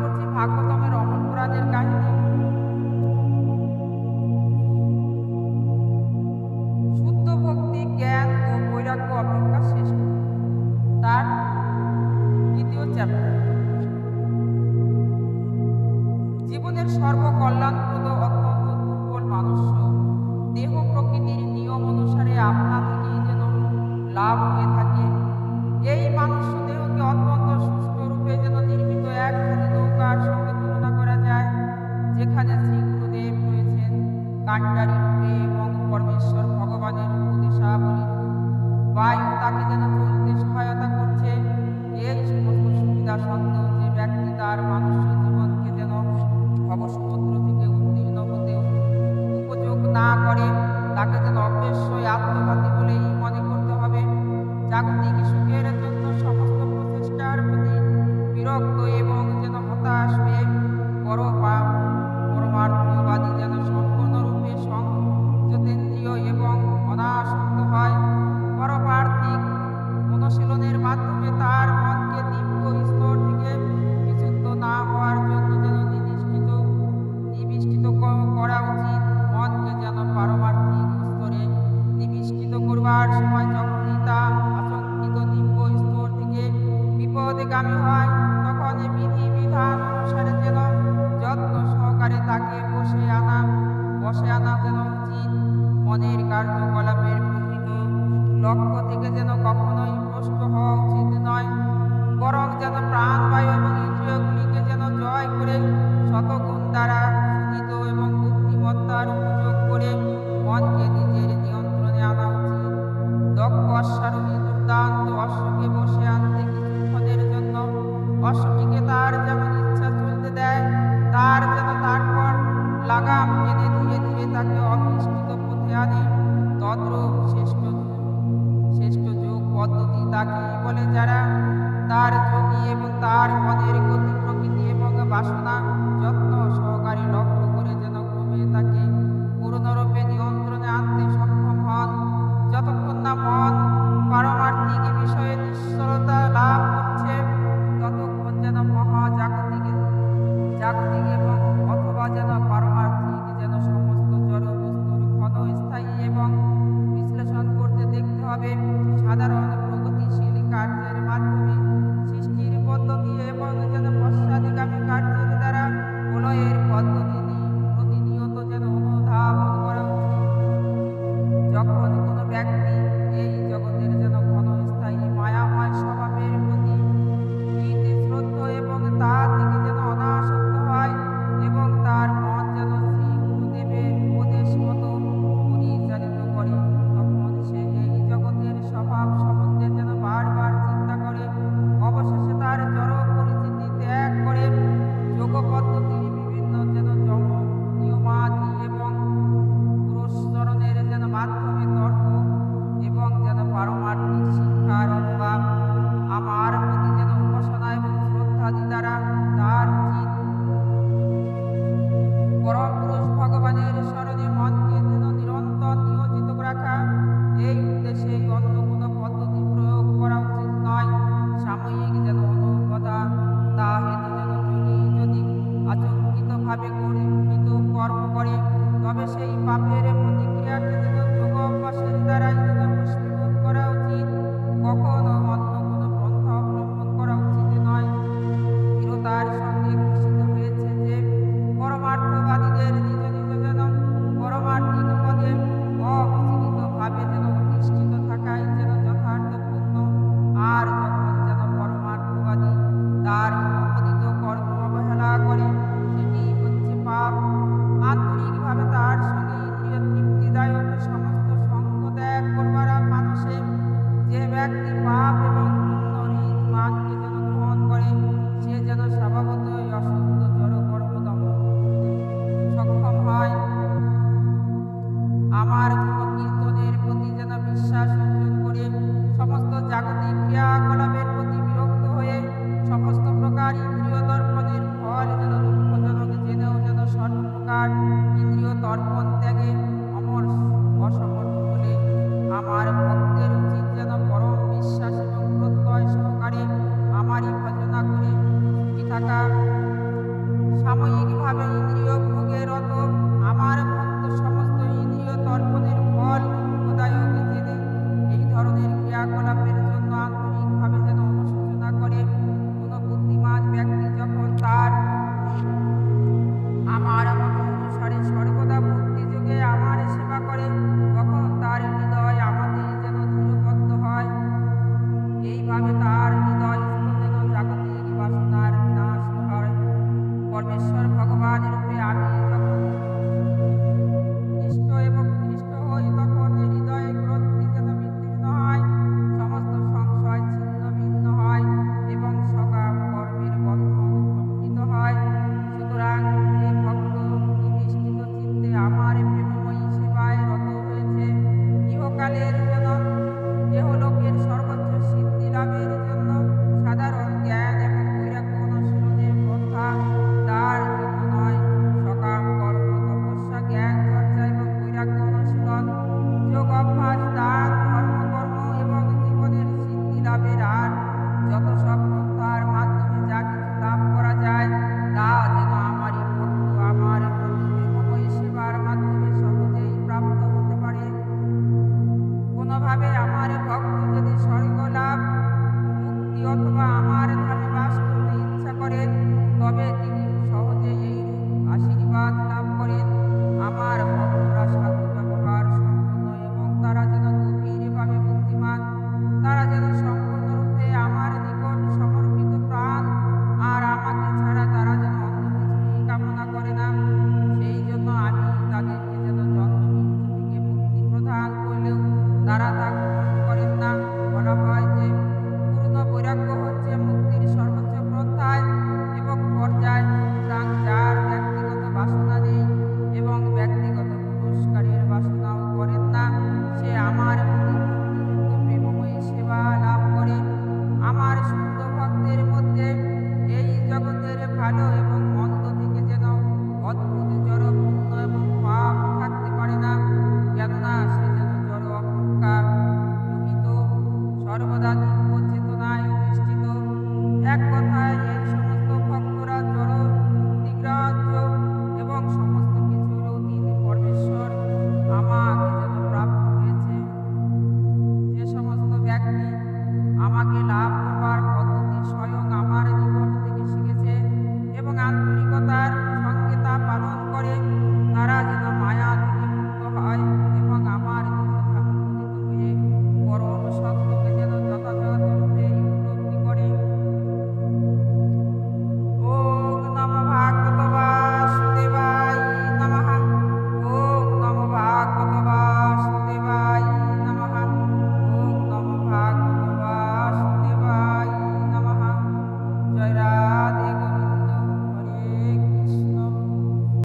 করছি ভাগবতমের অমর পুরাণের কাহিনী। শুদ্ধ ভক্তি, জ্ঞান ও বৈরাগ্য অপেক্ষা শ্রেষ্ঠ। তার দ্বিতীয় চ্যাপ্টার। জীবনের সর্বকল্যাণপ্রদ অত্যন্ত দুর্বল মানুষ দেহ প্রকৃতির নিয়ম অনুসারে আপনা থেকেই যেন লাভ হয়ে থাকে। এই মানুষ দেহকে অত্যন্ত সুষ্ঠ রূপে যেন নির্মিত একখানি নৌকার সঙ্গে তুলনা করা যায়, যেখানে শ্রী গুরুদেব রয়েছেন কান্ডারি রূপে এবং পরমেশ্বর ভগবানের উপদেশাবলী বায়ু তাকে যেন চলতে সহায়তা করছে। এই সমস্ত সুবিধা সত্ত্বেও যে ব্যক্তি তার মানুষ জীবনকে যেন ভবসমুদ্র থেকে উত্তীর্ণ হতে উপযোগ না করে, তাকে যেন অবশ্যই আত্মঘাতী বলেই মনে করতে হবে। জাগতিক সুখের জন্য সমস্ত প্রচেষ্টার প্রতি বিরক্ত এবং যেন হতাশ হয়ে পরমার্থবাদী যেন সম্পূর্ণরূপে সংযতেন্দ্রীয় এবং অনাসক্ত হয়। পরমার্থিক অনুশীলনের মাধ্যমে তার মনকে দিব্য স্তর থেকে বিচ্যুত না হওয়ার জন্য যেন নিবিষ্টিত করা উচিত। মনকে যেন পারমার্থিক স্তরে নিবিষ্টিত করবার সময় যখনই তা আশঙ্কিত দিব্য স্তর থেকে বিপদগামী হয়, তখন বিধি বিধান অনুসারে যেন যত্ন সহকারে তাকে বসে আনা যেন উচিত। মনের কার্যকলাপের প্রকৃত লক্ষ্য থেকে যেন কখনোই ভ্রষ্ট হওয়া উচিত নয়, বরং যেন প্রাণবায়ু এবং ইন্দ্রিয়গুলিকে যেন জয় করে শতগুণ দ্বারা সুনীত এবং বুদ্ধিমত্তার উপযোগ করে মনকে নিজের নিয়ন্ত্রণে আনা উচিত। দক্ষ অশ্বারোহী দুর্দান্ত অশ্বকে বসে আনতে কিছুক্ষণের জন্য অশ্বটিকে তার যেমন ইচ্ছা চলতে দেয়, তার যেন তারপর লাগাম টেনে ধীরে ধীরে তাকে অনিষ্ঠিত পথে আনে। তদ্রূপ শ্রেষ্ঠ যোগ পদ্ধতি তাকেই বলে যারা তার যোগী এবং তার মনের গতি প্রকৃতি এবং বাসনা যত্ন সহকারে লক্ষ্য করে যেন ক্রমে তাকে পূর্ণরূপে নিয়ন্ত্রণে আনতে সক্ষম হন। যতক্ষণ না মন পারমার্থিক বিষয়ে নিশ্চলতা লাভ করছে, ততক্ষণ যেন জাগতিক এবং অথবা যেন পারমার্থিক যেন সমস্ত জড় বস্তুর ক্ষণস্থায়ী এবং বিশ্লেষণ করতে দেখতে হবে। সাধারণ প্রগতিশীল কার্যের মাধ্যমে সৃষ্টির পদ্ধতি এবং যেন পশ্চাৎগামী কার্যের দ্বারা প্রলয়ের পদ্ধতি প্রতিনিয়ত যেন অনুধাবন করা উচিত। যখন কোনো ব্যক্তি এই জগতের যেন ক্ষণস্থায়ী মায়াময় স্বভাবের প্রতি শ্রদ্ধ এবং তা থেকে যেন অনাসক্ত হয় এবং তার মন যেন সাময়িকভাবে ইন্দ্রিয় ভোগে রত আমার ভক্ত সমস্ত ইন্দ্রিয় তর্পণের ফল দুঃখদায়ক জেনে এই ধরনের ক্রিয়াকলাপের জন্য আন্তরিকভাবে যেন অনুশোচনা করে। কোনো বুদ্ধিমান ব্যক্তি যখন তার আমার মত অনুসারে সর্বদা ভক্তি যোগে আমার সেবা করে, তখন তার হৃদয় আমাতে যেন দৃঢ়বদ্ধ হয়। এইভাবে তার হৃদয়স্থ যেন জাগতিক বাসনার বিনাশ হয়। পরমেশ্বর ভগবান রূপে আমি